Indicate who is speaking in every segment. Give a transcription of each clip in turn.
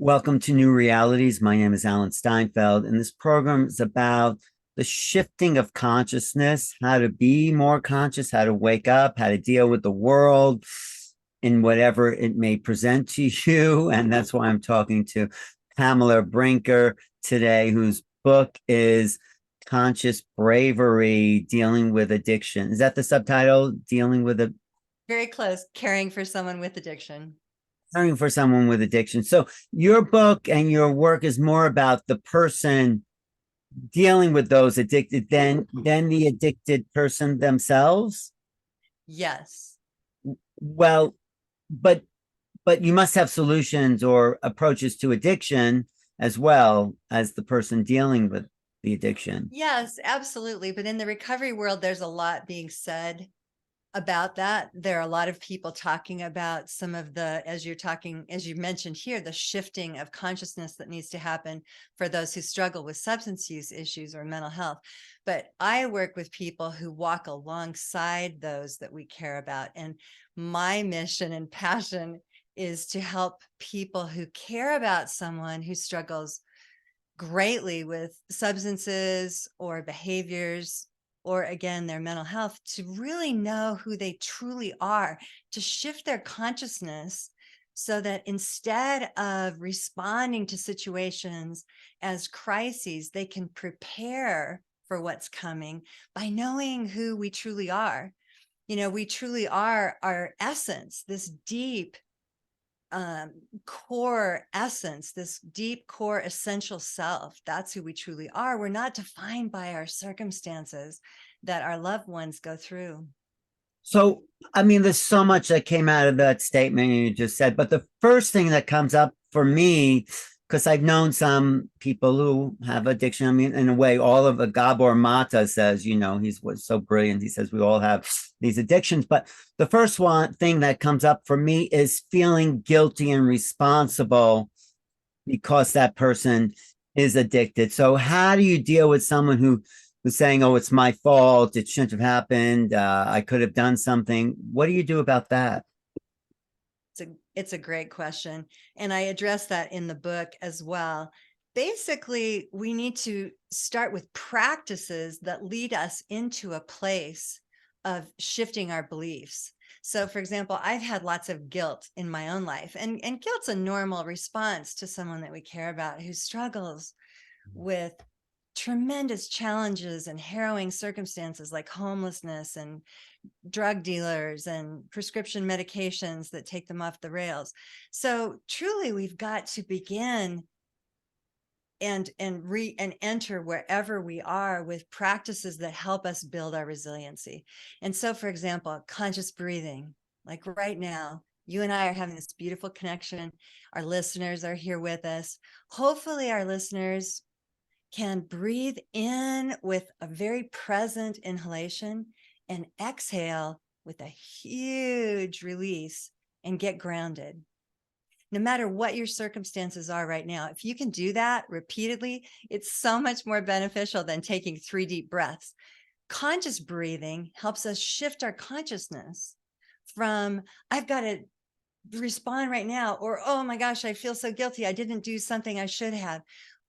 Speaker 1: Welcome to New Realities. My name is Alan Steinfeld, and this program is about the shifting of consciousness, how to be more conscious, how to wake up, how to deal with the world in whatever it may present to you. And that's why I'm talking to Pamela Brinker today, whose book is Conscious Bravery, Dealing with Addiction. Is that the subtitle? Dealing with a
Speaker 2: Very close. Caring for someone with addiction.
Speaker 1: Caring for someone with addiction. So your book and your work is more about the person dealing with those addicted than the addicted person themselves.
Speaker 2: Yes.
Speaker 1: Well, but you must have solutions or approaches to addiction as well as the person dealing with the addiction.
Speaker 2: Yes, absolutely. But in the recovery world, there's a lot being said about that. There are a lot of people talking about some of the, as you mentioned here, the shifting of consciousness that needs to happen for those who struggle with substance use issues or mental health. But I work with people who walk alongside those that we care about. And my mission and passion is to help people who care about someone who struggles greatly with substances or behaviors, or again, their mental health, to really know who they truly are, to shift their consciousness so that instead of responding to situations as crises, they can prepare for what's coming by knowing who we truly are. You know, we truly are our essence, this deep core essence, this deep core essential self. That's who we truly are. We're not defined by our circumstances that our loved ones go through.
Speaker 1: So, I mean, there's so much that came out of that statement you just said, but the first thing that comes up for me, because I've known some people who have addiction. I mean, in a way, all of the Gabor Mata says, he was so brilliant. He says we all have these addictions. But the first one thing that comes up for me is feeling guilty and responsible because that person is addicted. So how do you deal with someone who was saying, "Oh, it's my fault. It shouldn't have happened. I could have done something." What do you do about that?
Speaker 2: It's a great question. And I address that in the book as well. Basically, we need to start with practices that lead us into a place of shifting our beliefs. So, for example, I've had lots of guilt in my own life, and guilt's a normal response to someone that we care about who struggles with tremendous challenges and harrowing circumstances like homelessness and drug dealers and prescription medications that take them off the rails. So truly, we've got to begin and enter wherever we are with practices that help us build our resiliency. And so, for example, conscious breathing, like right now, you and I are having this beautiful connection. Our listeners are here with us. Hopefully, our listeners can breathe in with a very present inhalation and exhale with a huge release and get grounded. No matter what your circumstances are right now, if you can do that repeatedly, it's so much more beneficial than taking 3 deep breaths. Conscious breathing helps us shift our consciousness from, I've got to respond right now, or, oh my gosh, I feel so guilty. I didn't do something I should have.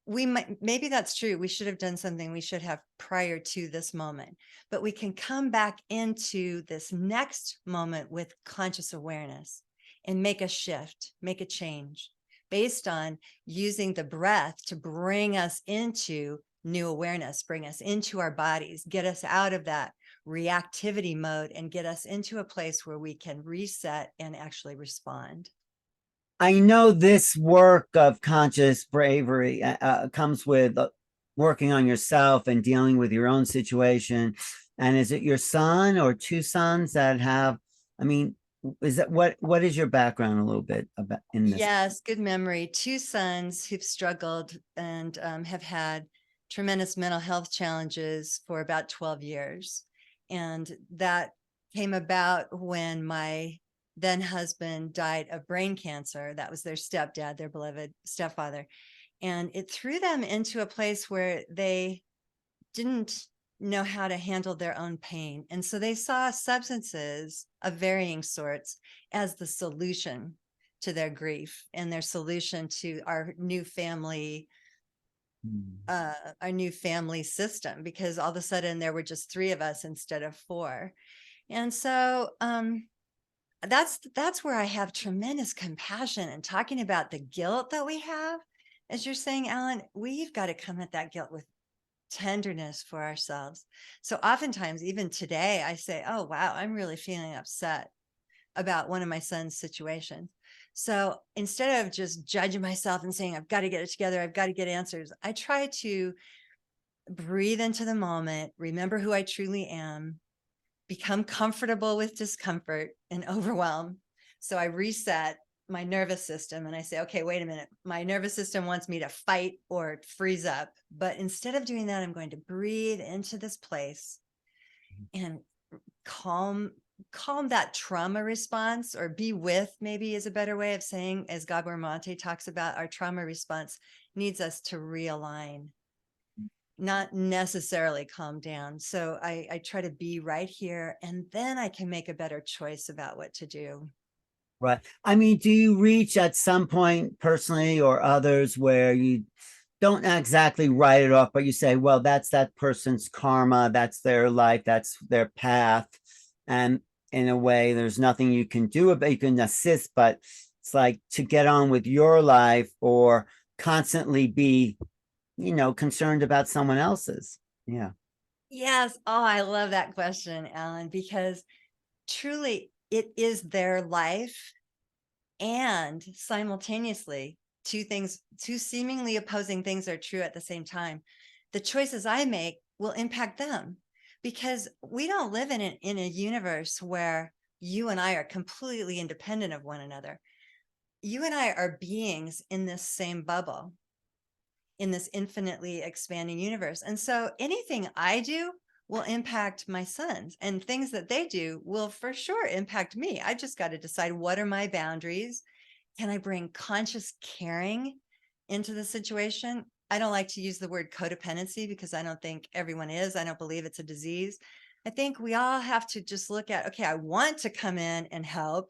Speaker 2: Maybe that's true. We should have done something we should have prior to this moment, but we can come back into this next moment with conscious awareness and make a shift, make a change based on using the breath to bring us into new awareness, bring us into our bodies, get us out of that reactivity mode and get us into a place where we can reset and actually respond.
Speaker 1: I know this work of conscious bravery comes with working on yourself and dealing with your own situation. And is it your son or two sons that have? I mean, is that what is your background a little bit about in this?
Speaker 2: Yes, good memory. 2 sons who've struggled and have had tremendous mental health challenges for about 12 years. And that came about when my then husband died of brain cancer. That was their stepdad, their beloved stepfather. And it threw them into a place where they didn't know how to handle their own pain. And so they saw substances of varying sorts as the solution to their grief and their solution to our new family system, because all of a sudden there were just 3 of us instead of 4. And so that's where I have tremendous compassion, and talking about the guilt that we have. As you're saying, Alan, we've got to come at that guilt with tenderness for ourselves. So oftentimes, even today, I say, oh, wow, I'm really feeling upset about one of my son's situations. So instead of just judging myself and saying, I've got to get it together, I've got to get answers, I try to breathe into the moment, remember who I truly am, become comfortable with discomfort and overwhelm. So I reset my nervous system and I say, okay, wait a minute. My nervous system wants me to fight or freeze up. But instead of doing that, I'm going to breathe into this place and calm that trauma response, or be with, maybe is a better way of saying, as Gabor Mate talks about, our trauma response needs us to realign, not necessarily calm down. So I try to be right here, and then I can make a better choice about what to do.
Speaker 1: Right. I mean, do you reach at some point personally or others where you don't exactly write it off, but you say, well, that's that person's karma, that's their life, that's their path. And in a way, there's nothing you can do about it. You can assist, but it's like to get on with your life, or constantly be, concerned about someone else's. Yeah.
Speaker 2: Yes. Oh, I love that question, Alan, because truly it is their life. And simultaneously, two seemingly opposing things are true at the same time. The choices I make will impact them, because we don't live in a universe where you and I are completely independent of one another. You and I are beings in this same bubble, in this infinitely expanding universe. And so anything I do will impact my sons, and things that they do will for sure impact me. I just got to decide, what are my boundaries? Can I bring conscious caring into the situation? I don't like to use the word codependency, because I don't think everyone is. I don't believe it's a disease. I think we all have to just look at, okay, I want to come in and help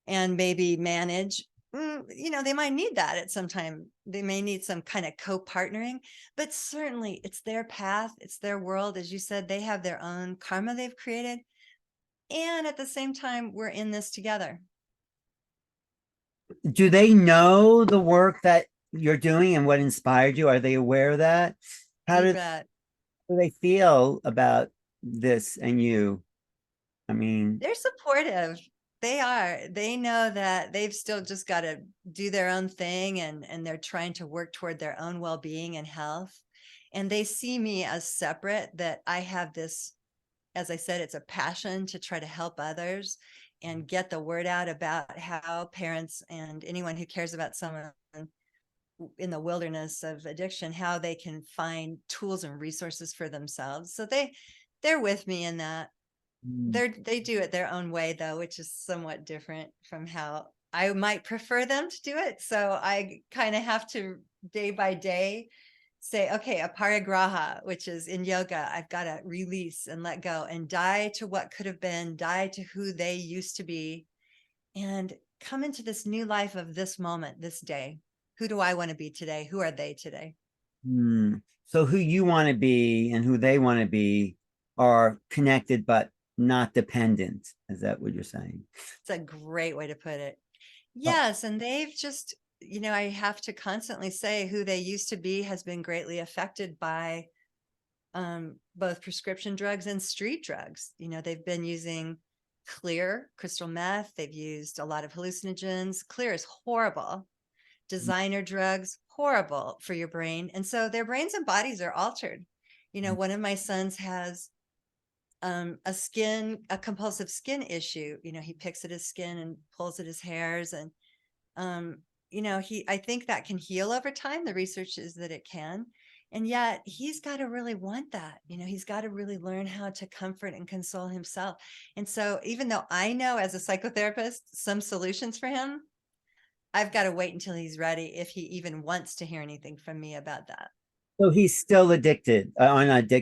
Speaker 2: and maybe manage. They might need that at some time. They may need some kind of co-partnering, but certainly it's their path, it's their world. As you said, they have their own karma they've created. And at the same time, we're in this together.
Speaker 1: Do they know the work that you're doing and what inspired you? Are they aware of that? How
Speaker 2: You
Speaker 1: do
Speaker 2: bet.
Speaker 1: they feel about this and you? I mean,
Speaker 2: They're supportive. They are. They know that they've still just got to do their own thing, and they're trying to work toward their own well-being and health. And they see me as separate, that I have this, as I said, it's a passion to try to help others and get the word out about how parents and anyone who cares about someone in the wilderness of addiction, how they can find tools and resources for themselves. So they're with me in that. They do it their own way, though, which is somewhat different from how I might prefer them to do it. So I kind of have to, day by day, say, okay, aparigraha, which is in yoga, I've got to release and let go and die to what could have been, die to who they used to be, and come into this new life of this moment, this day. Who do I want to be today? Who are they today?
Speaker 1: So who you want to be and who they want to be are connected, but not dependent. Is that what you're saying?
Speaker 2: It's a great way to put it.
Speaker 1: Oh,
Speaker 2: Yes. And they've just, I have to constantly say, who they used to be has been greatly affected by both prescription drugs and street drugs. They've been using clear crystal meth. They've used a lot of hallucinogens. Clear is horrible. Designer drugs, horrible for your brain. And so their brains and bodies are altered. One of my sons has a compulsive skin issue. He picks at his skin and pulls at his hairs, and I think that can heal over time. The research is that it can. And yet he's got to really want that. He's got to really learn how to comfort and console himself. And so even though I know as a psychotherapist some solutions for him, I've got to wait until he's ready, if he even wants to hear anything from me about that.
Speaker 1: so he's still addicted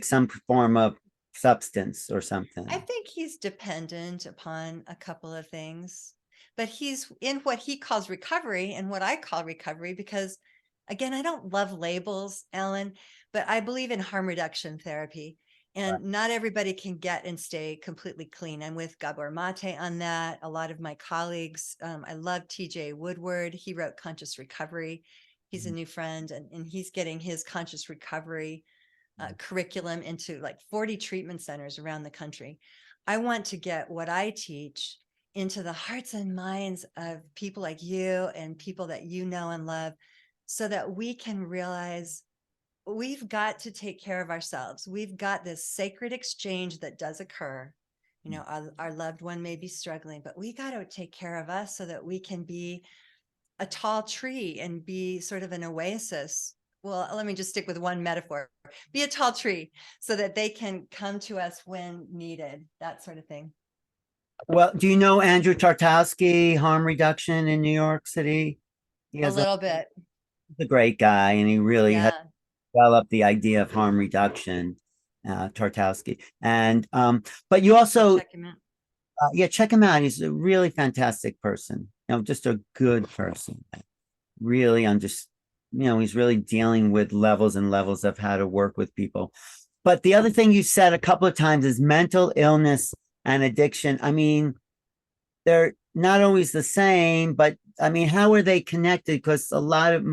Speaker 1: some form of substance or
Speaker 2: I
Speaker 1: something.
Speaker 2: think he's dependent upon a couple of things, but he's in what he calls recovery and what I call recovery, because again, I don't love labels, Ellen, but I believe in harm reduction therapy. And not everybody can get and stay completely clean. I'm with Gabor Mate on that. A lot of my colleagues, I love TJ Woodward. He wrote Conscious Recovery. He's a new friend, and he's getting his conscious recovery curriculum into like 40 treatment centers around the country. I want to get what I teach into the hearts and minds of people like you and people that you know and love, so that we can realize we've got to take care of ourselves. We've got this sacred exchange that does occur. You know, our loved one may be struggling, but we got to take care of us so that we can be a tall tree and be sort of an oasis. Well, let me just stick with one metaphor. Be a tall tree so that they can come to us when needed, that sort of thing.
Speaker 1: Well, do you know Andrew Tartowski, harm reduction in New York City? He
Speaker 2: A
Speaker 1: has
Speaker 2: little bit.
Speaker 1: a great guy, and he really has
Speaker 2: Yeah.
Speaker 1: developed the idea of harm reduction, Tartowski. And but you also,
Speaker 2: Check him out.
Speaker 1: yeah, check him out. He's a really fantastic person. You know, just a good person. Really he's really dealing with levels and levels of how to work with people. But the other thing you said a couple of times is mental illness and addiction. I mean, they're not always the same, but I mean, how are they connected? Because a lot of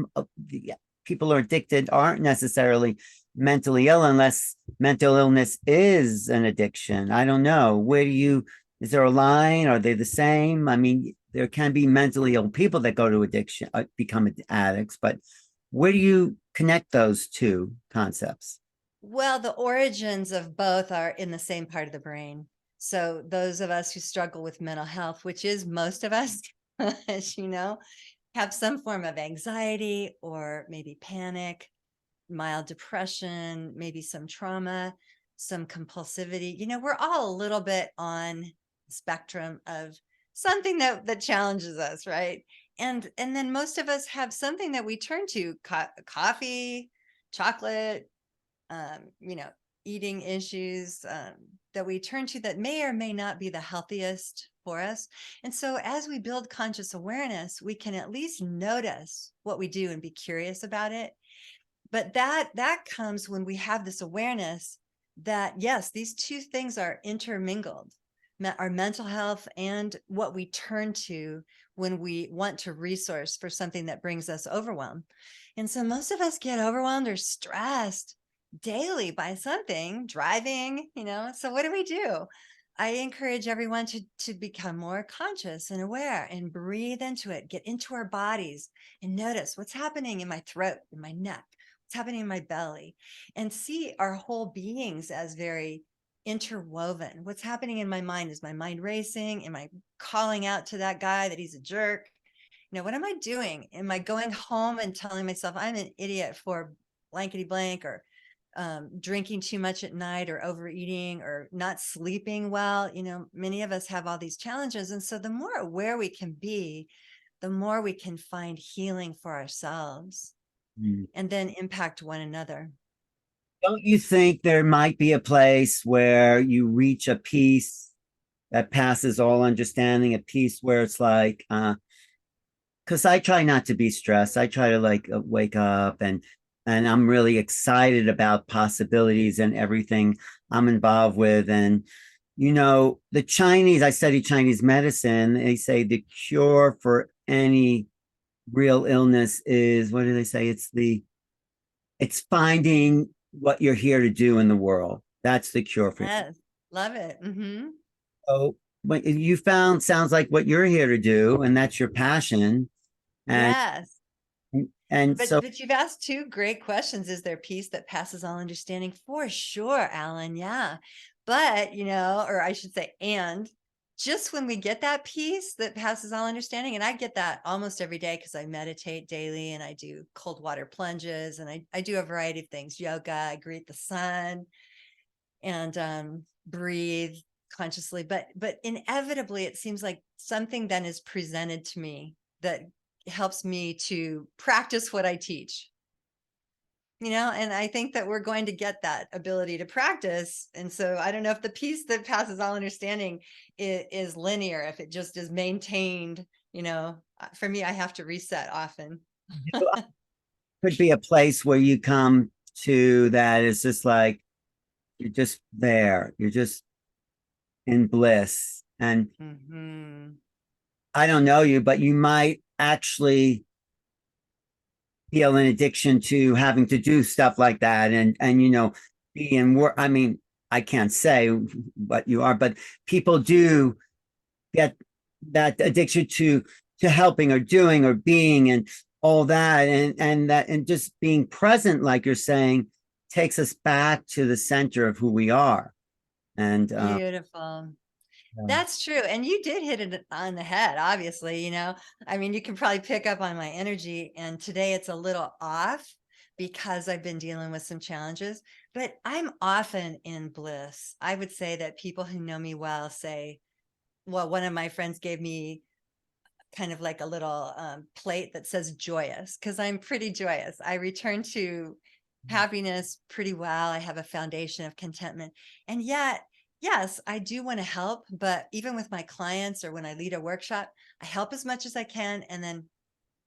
Speaker 1: the people who are addicted aren't necessarily mentally ill unless mental illness is an addiction. I don't know. Is there a line? Are they the same? I mean, there can be mentally ill people that go to addiction, become addicts, but where do you connect those two concepts?
Speaker 2: Well, the origins of both are in the same part of the brain. So those of us who struggle with mental health, which is most of us, as you know, have some form of anxiety or maybe panic, mild depression, maybe some trauma, some compulsivity. You know, we're all a little bit on the spectrum of something that challenges us, right? And then most of us have something that we turn to, coffee, chocolate, you know, eating issues that we turn to that may or may not be the healthiest for us. And so as we build conscious awareness, we can at least notice what we do and be curious about it. But that comes when we have this awareness that, yes, these two things are intermingled, our mental health and what we turn to when we want to resource for something that brings us overwhelm. And so most of us get overwhelmed or stressed daily by something, driving, you know. So what do? I encourage everyone to become more conscious and aware and breathe into it, get into our bodies and notice what's happening in my throat, in my neck, what's happening in my belly, and see our whole beings as very interwoven. What's happening in my mind? Is my mind racing? Am I calling out to that guy that he's a jerk? You know, what am I doing? Am I going home and telling myself I'm an idiot for blankety blank, or drinking too much at night, or overeating, or not sleeping well? You know, many of us have all these challenges. And so the more aware we can be, the more we can find healing for ourselves
Speaker 1: Mm.
Speaker 2: and then impact one another.
Speaker 1: Don't you think there might be a place where you reach a peace that passes all understanding, a peace where it's like, because I try not to be stressed. I try to like wake up and I'm really excited about possibilities and everything I'm involved with. And you know, the Chinese, I study Chinese medicine. They say the cure for any real illness is, what do they say? It's finding what you're here to do in the world. That's the cure for it.
Speaker 2: Yes, love it.
Speaker 1: So what you found sounds like what you're here to do, and that's your passion. And
Speaker 2: Yes.
Speaker 1: and so
Speaker 2: But you've asked two great questions. Is there peace that passes all understanding? For sure, Alan. Yeah. But, you know, or I should say, and just when we get that peace that passes all understanding, and I get that almost every day because I meditate daily and I do cold water plunges, and I do a variety of things, yoga, I greet the sun, and breathe consciously. But inevitably, it seems like something then is presented to me that helps me to practice what I teach. and I think that we're going to get that ability to practice. And so I don't know if the peace that passes all understanding is linear, if it just is maintained. For me, I have to reset often.
Speaker 1: Could be a place where you come to that is just like you're just there, you're just in bliss. And I don't know you, but you might actually feel an addiction to having to do stuff like that, and be in work. I mean, I can't say what you are, but people do get that addiction to helping or doing or being and all that, and just being present, like you're saying, takes us back to the center of who we are. And
Speaker 2: Beautiful. That's true. And you did hit it on the head, obviously. I mean, you can probably pick up on my energy. And today it's a little off because I've been dealing with some challenges, but I'm often in bliss. I would say that people who know me well say, well, one of my friends gave me kind of like a little plate that says joyous, because I'm pretty joyous. I return to happiness pretty well. I have a foundation of contentment. And yet, yes, I do want to help, but even with my clients or when I lead a workshop, I help as much as I can and then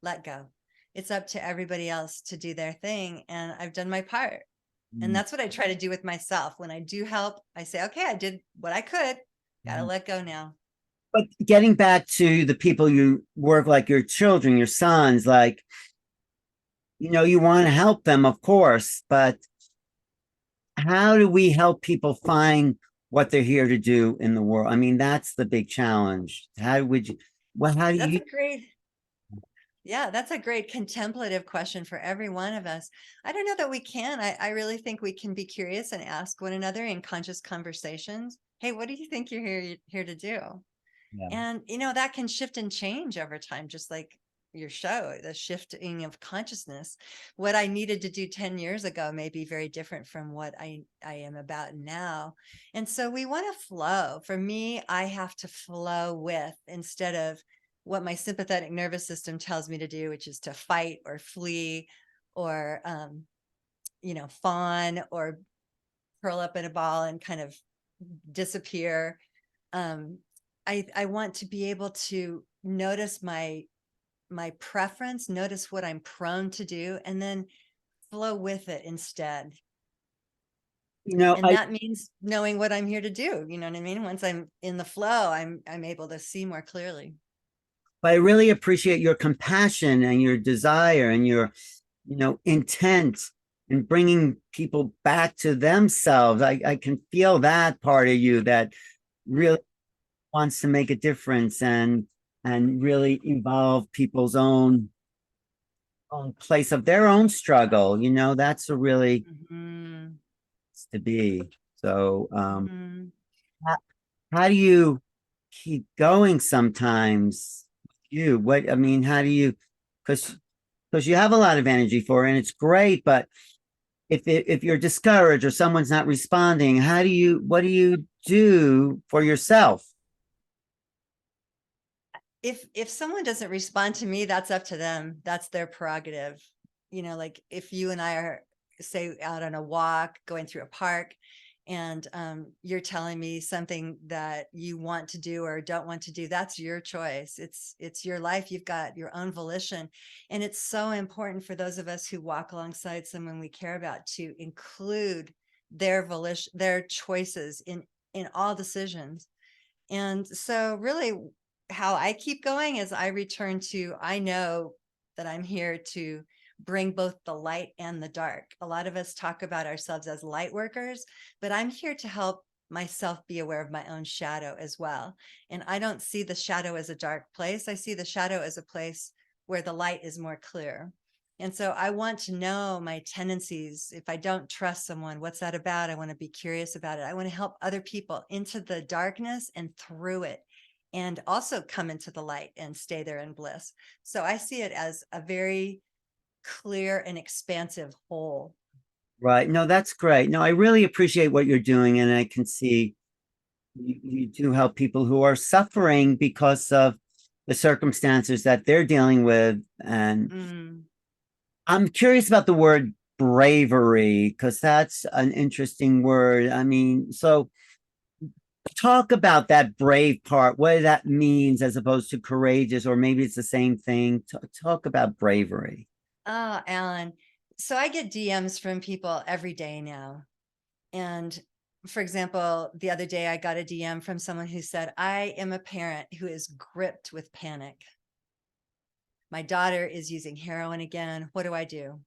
Speaker 2: let go. It's up to everybody else to do their thing. And I've done my part. And that's what I try to do with myself. When I do help, I say, okay, I did what I could. Got to let go now.
Speaker 1: But getting back to the people you work, like your children, your sons, like, you want to help them, of course, but how do we help people find what they're here to do in the world? I mean, that's the big challenge. How do you?
Speaker 2: That's a great contemplative question for every one of us. I don't know that we can. I really think we can be curious and ask one another in conscious conversations. Hey, what do you think you're here to do?
Speaker 1: Yeah.
Speaker 2: And, that can shift and change over time, just like your show, the shifting of consciousness. What I needed to do 10 years ago may be very different from what I am about now. And so we want to flow. For me, I have to flow with, instead of what my sympathetic nervous system tells me to do, which is to fight or flee or, fawn or curl up in a ball and kind of disappear. I want to be able to notice my preference, notice what I'm prone to do, and then flow with it instead. And that means knowing what I'm here to do. You know what I mean? Once I'm in the flow, I'm able to see more clearly.
Speaker 1: But I really appreciate your compassion and your desire and your, intent in bringing people back to themselves. I can feel that part of you that really wants to make a difference and really evolve people's own place of their own struggle. That's a really to be. So how do you keep going sometimes? How do you, because you have a lot of energy for it and it's great, but if you're discouraged or someone's not responding, what do you do for yourself?
Speaker 2: If someone doesn't respond to me, that's up to them. That's their prerogative. Like if you and I are, say, out on a walk, going through a park, and you're telling me something that you want to do or don't want to do, that's your choice. It's your life. You've got your own volition. And it's so important for those of us who walk alongside someone we care about to include their volition, their choices in all decisions. And so really how I keep going is I know that I'm here to bring both the light and the dark. A lot of us talk about ourselves as light workers, but I'm here to help myself be aware of my own shadow as well. And I don't see the shadow as a dark place. I see the shadow as a place where the light is more clear. And so I want to know my tendencies. If I don't trust someone, what's that about? I want to be curious about it. I want to help other people into the darkness and through it, and also come into the light and stay there in bliss. So I see it as a very clear and expansive whole.
Speaker 1: Right. No, that's great. No, I really appreciate what you're doing. And I can see you do help people who are suffering because of the circumstances that they're dealing with. And I'm curious about the word bravery, because that's an interesting word. I mean, so talk about that brave part, what that means as opposed to courageous, or maybe it's the same thing. Talk about bravery.
Speaker 2: Oh, Alan. So I get DMs from people every day now. And for example, the other day I got a DM from someone who said, I am a parent who is gripped with panic. My daughter is using heroin again. What do I do?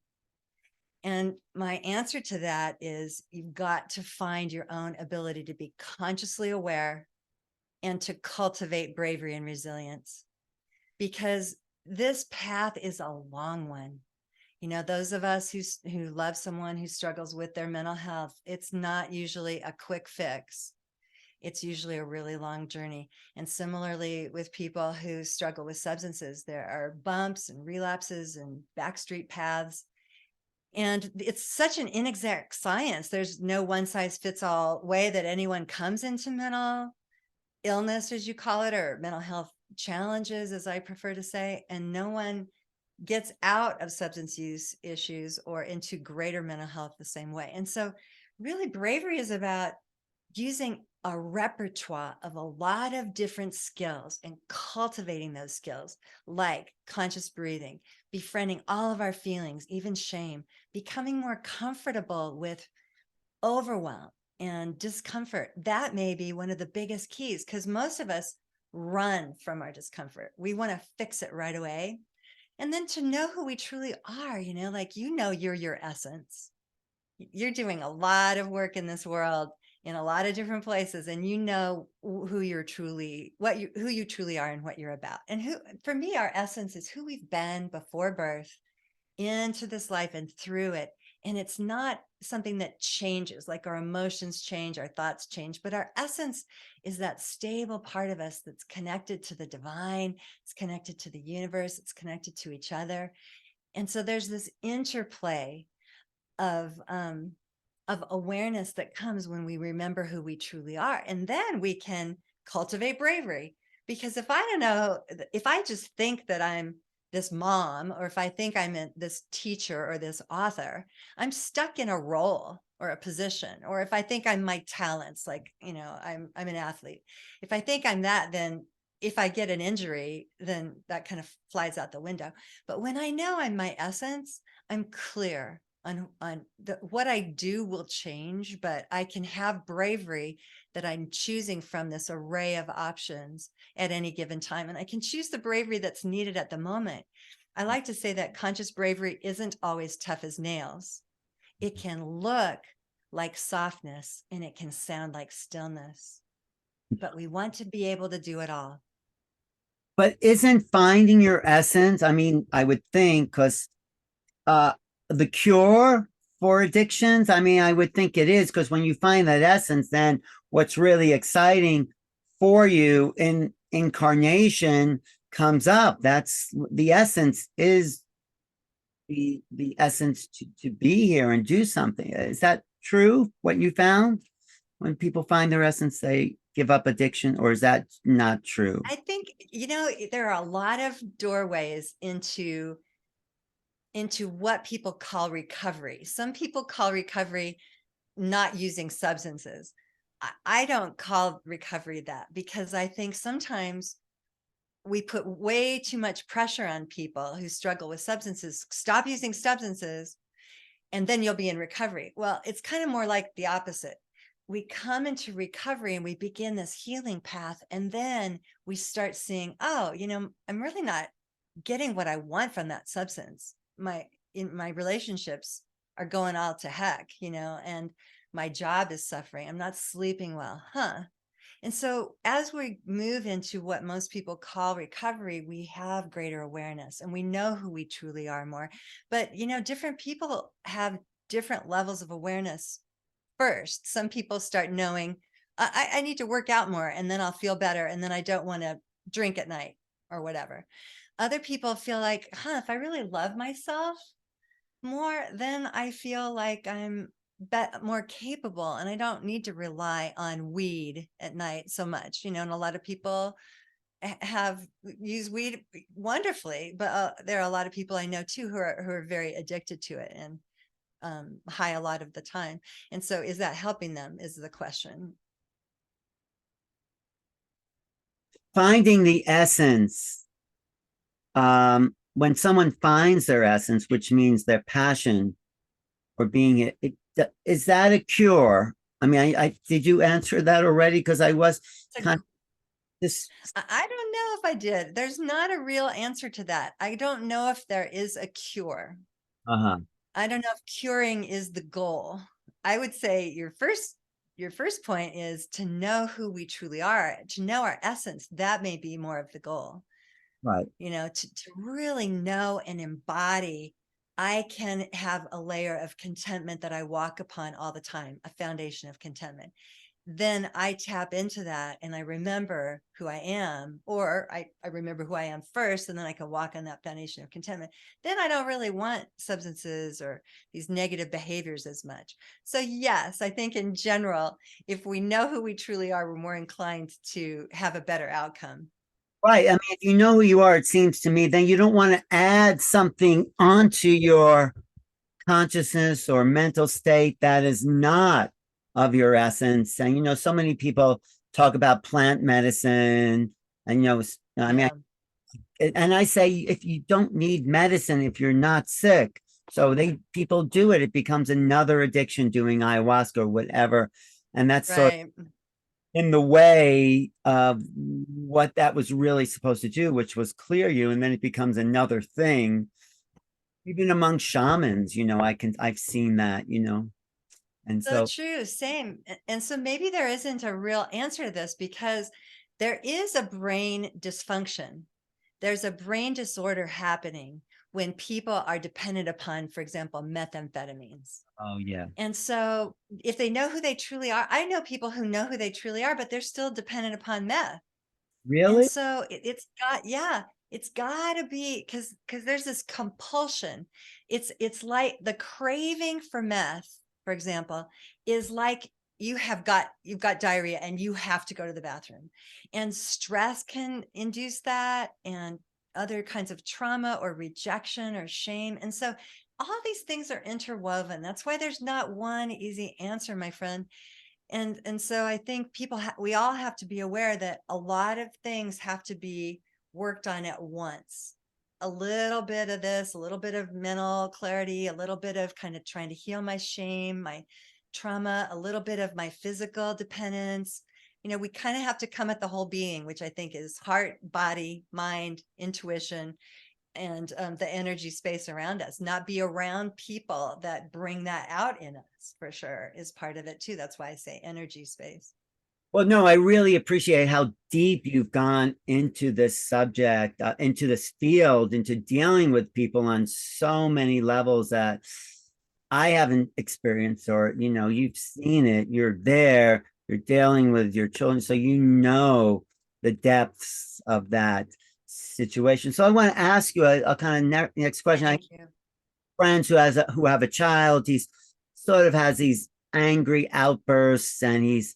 Speaker 2: And my answer to that is you've got to find your own ability to be consciously aware and to cultivate bravery and resilience, because this path is a long one. You know, those of us who love someone who struggles with their mental health, it's not usually a quick fix. It's usually a really long journey. And similarly with people who struggle with substances, there are bumps and relapses and backstreet paths. And it's such an inexact science. There's no one size fits all way that anyone comes into mental illness, as you call it, or mental health challenges, as I prefer to say, and no one gets out of substance use issues or into greater mental health the same way. And so really bravery is about using a repertoire of a lot of different skills and cultivating those skills, like conscious breathing, befriending all of our feelings, even shame, becoming more comfortable with overwhelm and discomfort. That may be one of the biggest keys, because most of us run from our discomfort. We want to fix it right away. And then to know who we truly are, like, you're your essence. You're doing a lot of work in this world in a lot of different places, and who you're truly, who you truly are and what you're about. And for me, our essence is who we've been before birth into this life and through it. And it's not something that changes, like our emotions change, our thoughts change, but our essence is that stable part of us that's connected to the divine, it's connected to the universe, it's connected to each other. And so there's this interplay of awareness that comes when we remember who we truly are. And then we can cultivate bravery. Because if I just think that I'm this mom, or if I think I'm this teacher or this author, I'm stuck in a role or a position. Or if I think I'm my talents, like, I'm an athlete. If I think I'm that, then if I get an injury, then that kind of flies out the window. But when I know I'm my essence, I'm clear on what I do will change, but I can have bravery that I'm choosing from this array of options at any given time. And I can choose the bravery that's needed at the moment. I like to say that conscious bravery isn't always tough as nails. It can look like softness and it can sound like stillness, but we want to be able to do it all.
Speaker 1: But isn't finding your essence, I mean, I would think, because uh the cure for addictions, I mean, I would think it is, because when you find that essence, then what's really exciting for you in incarnation comes up. That's the essence, is the essence to be here and do something. Is that true, what you found? When people find their essence, they give up addiction, or is that not true?
Speaker 2: I think, there are a lot of doorways into what people call recovery. Some people call recovery not using substances. I don't call recovery that, because I think sometimes we put way too much pressure on people who struggle with substances. Stop using substances and then you'll be in recovery. Well, it's kind of more like the opposite. We come into recovery and we begin this healing path, and then we start seeing, oh, I'm really not getting what I want from that substance. In my relationships are going all to heck, and my job is suffering. I'm not sleeping well, And so as we move into what most people call recovery, we have greater awareness and we know who we truly are more. But, different people have different levels of awareness first. Some people start knowing, I need to work out more and then I'll feel better. And then I don't want to drink at night or whatever. Other people feel like, if I really love myself more, then I feel like I'm more capable and I don't need to rely on weed at night so much, and a lot of people have used weed wonderfully, but there are a lot of people I know too who are very addicted to it. And high a lot of the time. And so is that helping them is the question.
Speaker 1: Finding the essence. When someone finds their essence, which means their passion or being is that a cure? I mean, I did you answer that already? Because I was kind of this.
Speaker 2: I don't know if I did. There's not a real answer to that. I don't know if there is a cure.
Speaker 1: Uh-huh.
Speaker 2: I don't know if curing is the goal. I would say your first point is to know who we truly are, to know our essence. That may be more of the goal.
Speaker 1: Right.
Speaker 2: You know, to really know and embody, I can have a layer of contentment that I walk upon all the time, a foundation of contentment. Then I tap into that and I remember who I am, or I remember who I am first, and then I can walk on that foundation of contentment. Then I don't really want substances or these negative behaviors as much. So yes, I think in general, if we know who we truly are, we're more inclined to have a better outcome.
Speaker 1: Right. I mean, if you know who you are, it seems to me, then you don't want to add something onto your consciousness or mental state that is not of your essence. And, so many people talk about plant medicine and, I mean,
Speaker 2: Yeah.
Speaker 1: and I say, if you don't need medicine, if you're not sick, so people do it, it becomes another addiction doing ayahuasca or whatever. And that's sort of
Speaker 2: Right.
Speaker 1: in the way of what that was really supposed to do, which was clear you, and then it becomes another thing. Even among shamans, I've seen that, and
Speaker 2: So
Speaker 1: so
Speaker 2: true, same. And so maybe there isn't a real answer to this because there is a brain dysfunction. There's a brain disorder happening when people are dependent upon, for example, methamphetamines.
Speaker 1: oh yeah,
Speaker 2: And so if they know who they truly are, I know people who know who they truly are, but they're still dependent upon meth. And
Speaker 1: really,
Speaker 2: so it's got to be because there's this compulsion. It's like the craving for meth, for example, is like you've got diarrhea and you have to go to the bathroom. And stress can induce that, and other kinds of trauma or rejection or shame. And so all these things are interwoven. That's why there's not one easy answer, my friend. And so I think we all have to be aware that a lot of things have to be worked on at once. A little bit of this, a little bit of mental clarity, a little bit of kind of trying to heal my shame, my trauma, a little bit of my physical dependence. We kind of have to come at the whole being, which I think is heart, body, mind, intuition, and the energy space around us. Not be around people that bring that out in us, for sure, is part of it too. That's why I say energy space.
Speaker 1: well, no, I really appreciate how deep you've gone into this subject, into this field, into dealing with people on so many levels that I haven't experienced, or you've seen it, you're there, you're dealing with your children, so the depths of that situation. So I want to ask you a kind of next question. I have
Speaker 2: Thank you.
Speaker 1: friends who have a child. He's sort of has these angry outbursts, and he's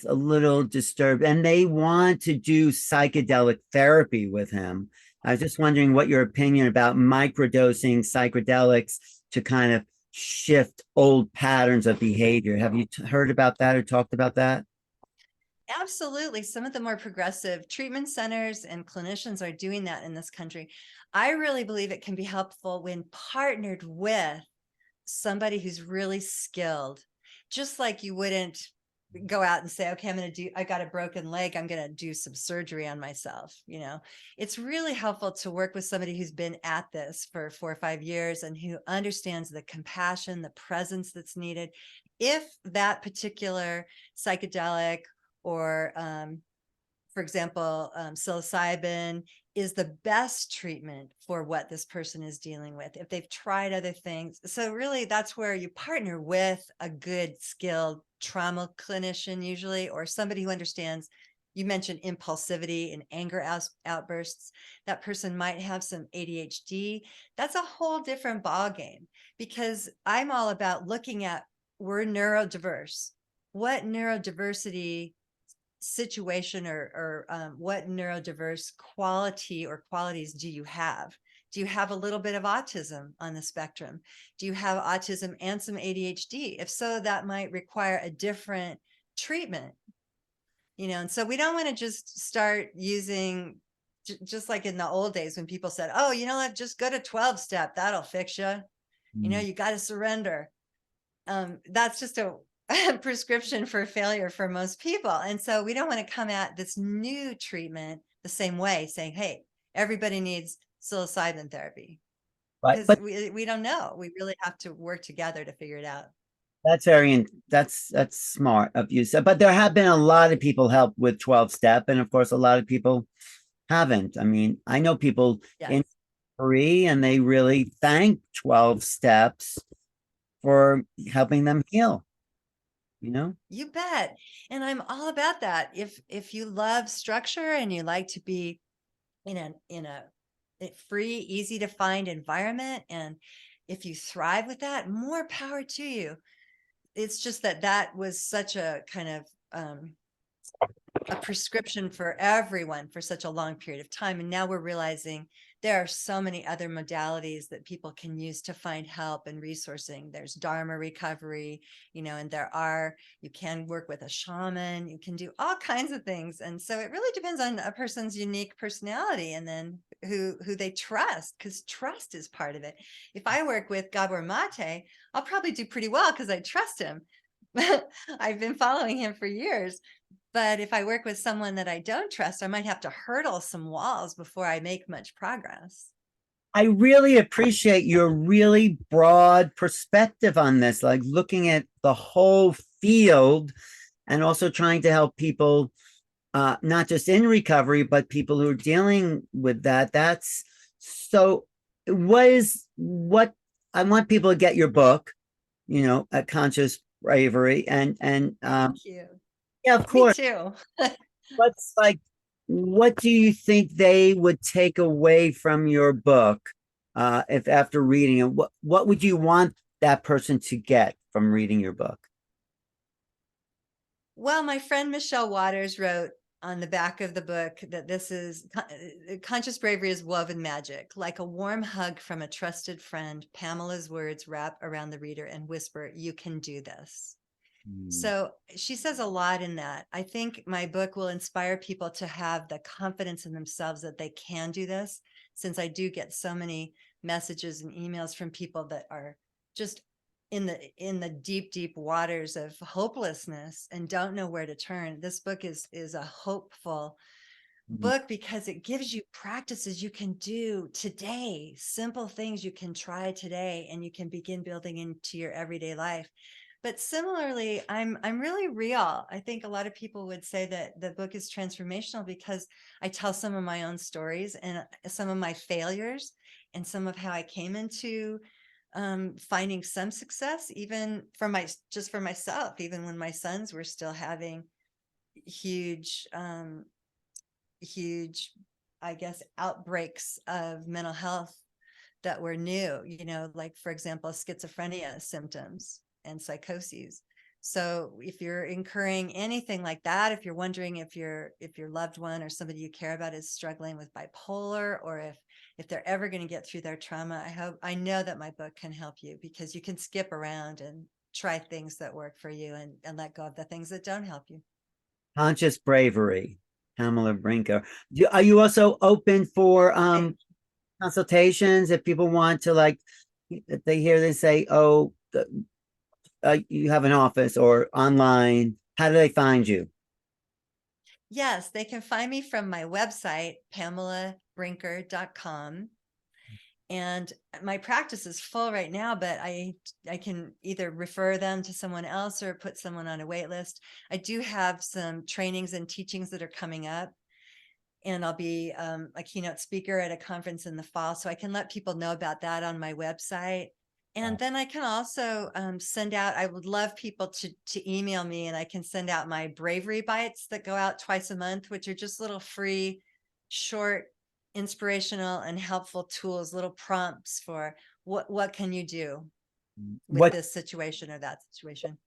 Speaker 1: a little disturbed, and they want to do psychedelic therapy with him. I was just wondering what your opinion about microdosing psychedelics to kind of shift old patterns of behavior. Have you heard about that or talked about that?
Speaker 2: Absolutely. Some of the more progressive treatment centers and clinicians are doing that in this country. I really believe it can be helpful when partnered with somebody who's really skilled, just like you wouldn't go out and say, okay, I got a broken leg, I'm going to do some surgery on myself. It's really helpful to work with somebody who's been at this for 4 or 5 years and who understands the compassion, the presence that's needed. If that particular psychedelic or for example, psilocybin is the best treatment for what this person is dealing with, if they've tried other things. So really, that's where you partner with a good, skilled trauma clinician usually, or somebody who understands. You mentioned impulsivity and anger outbursts. That person might have some ADHD. That's a whole different ballgame, because I'm all about looking at, we're neurodiverse. What neurodiversity situation or what neurodiverse quality or qualities do you have? Do you have a little bit of autism on the spectrum? Do you have autism and some ADHD? If so, that might require a different treatment, and so we don't want to just start using just like in the old days when people said, oh, just go to 12 step, that'll fix you. You got to surrender. That's just a prescription for failure for most people. And so we don't want to come at this new treatment the same way, saying, hey, everybody needs psilocybin therapy.
Speaker 1: Right.
Speaker 2: Because
Speaker 1: But
Speaker 2: we don't know. We really have to work together to figure it out.
Speaker 1: that's smart of you. So, but there have been a lot of people help with 12 step, and of course, a lot of people haven't. I mean, I know people in
Speaker 2: Yes.
Speaker 1: Korea, and they really thank 12 steps for helping them heal.
Speaker 2: You bet. And I'm all about that. If you love structure and you like to be in a free, easy to find environment, and if you thrive with that, more power to you. It's just that was such a kind of a prescription for everyone for such a long period of time. And now we're realizing there are so many other modalities that people can use to find help and resourcing. There's Dharma recovery, and you can work with a shaman, you can do all kinds of things. And so it really depends on a person's unique personality, and then who they trust, because trust is part of it. If I work with Gabor Mate, I'll probably do pretty well because I trust him. I've been following him for years. But if I work with someone that I don't trust, I might have to hurdle some walls before I make much progress.
Speaker 1: I really appreciate your really broad perspective on this, like looking at the whole field and also trying to help people, not just in recovery, but people who are dealing with that. That's so, what I want people to get your book, at Conscious Bravery. And
Speaker 2: Thank you.
Speaker 1: yeah, of
Speaker 2: Me
Speaker 1: course.
Speaker 2: too.
Speaker 1: What do you think they would take away from your book, if after reading it? What would you want that person to get from reading your book?
Speaker 2: Well, my friend Michelle Waters wrote on the back of the book that this is conscious bravery is woven magic, like a warm hug from a trusted friend. Pamela's words wrap around the reader and whisper, you can do this. So she says a lot in that. I think my book will inspire people to have the confidence in themselves that they can do this, since I do get so many messages and emails from people that are just in the deep waters of hopelessness and don't know where to turn. This book is a hopeful book because it gives you practices you can do today, simple things you can try today, and you can begin building into your everyday life. But similarly, I'm really real. I think a lot of people would say that the book is transformational because I tell some of my own stories and some of my failures and some of how I came into finding some success, even for myself, even when my sons were still having huge, huge, I guess, outbreaks of mental health that were new, like, for example, schizophrenia symptoms and psychoses. So if you're incurring anything like that, if you're wondering if your loved one or somebody you care about is struggling with bipolar, or if they're ever going to get through their trauma, I know that my book can help you, because you can skip around and try things that work for you and let go of the things that don't help you.
Speaker 1: Conscious Bravery, Pamela Brinker. Are you also open for consultations if people want to, like, if they hear they say, oh, you have an office or online? How do they find you?
Speaker 2: Yes, they can find me from my website, pamelabrinker.com. And my practice is full right now, but I can either refer them to someone else or put someone on a wait list. I do have some trainings and teachings that are coming up, and I'll be a keynote speaker at a conference in the fall. So I can let people know about that on my website. And then I can also send out, I would love people to email me, and I can send out my Bravery Bites that go out twice a month, which are just little free, short, inspirational and helpful tools, little prompts for what can you do with
Speaker 1: What
Speaker 2: this situation or that situation.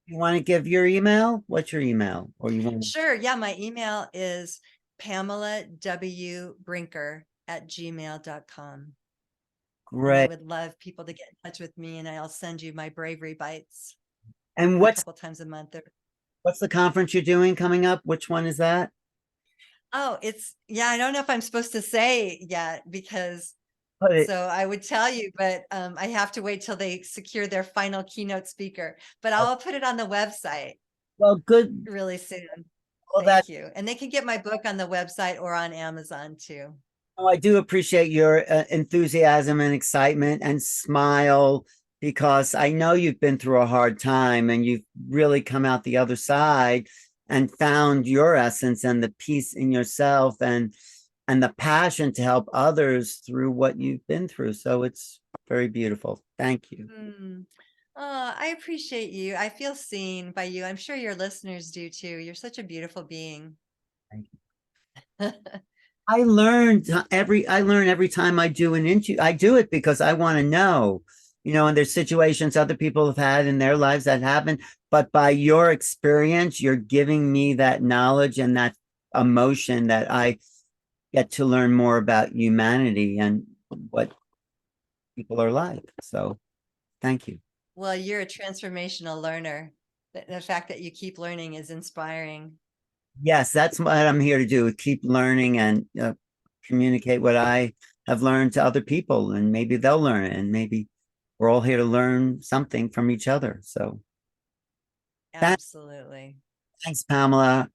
Speaker 1: you want to give your email? What's your email? Or you want
Speaker 2: Sure. Yeah. My email is PamelaWBrinker@gmail.com. And I
Speaker 1: Great.
Speaker 2: would love people to get in touch with me, and I'll send you my Bravery bites
Speaker 1: And
Speaker 2: a couple times a month.
Speaker 1: what's the conference you're doing coming up? Which one is that?
Speaker 2: Oh, yeah, I don't know if I'm supposed to say yet because
Speaker 1: Put it.
Speaker 2: so I would tell you, but I have to wait till they secure their final keynote speaker. But
Speaker 1: Oh,
Speaker 2: I'll put it on the website
Speaker 1: well, good.
Speaker 2: really soon.
Speaker 1: Well, that
Speaker 2: Thank you. And they can get my book on the website or on Amazon too.
Speaker 1: oh, I do appreciate your enthusiasm and excitement and smile because I know you've been through a hard time and you've really come out the other side and found your essence and the peace in yourself and the passion to help others through what you've been through. So it's very beautiful. Thank you.
Speaker 2: Mm. Oh, I appreciate you. I feel seen by you. I'm sure your listeners do too. You're such a beautiful being.
Speaker 1: Thank you. I learn every time I do an interview. I do it because I want to know, and there's situations other people have had in their lives that happen, but by your experience, you're giving me that knowledge and that emotion that I get to learn more about humanity and what people are like. So thank you.
Speaker 2: Well, you're a transformational learner. The fact that you keep learning is inspiring.
Speaker 1: Yes, that's what I'm here to do. Keep learning and communicate what I have learned to other people, and maybe they'll learn it, and maybe we're all here to learn something from each other. So that,
Speaker 2: Absolutely.
Speaker 1: thanks, Pamela.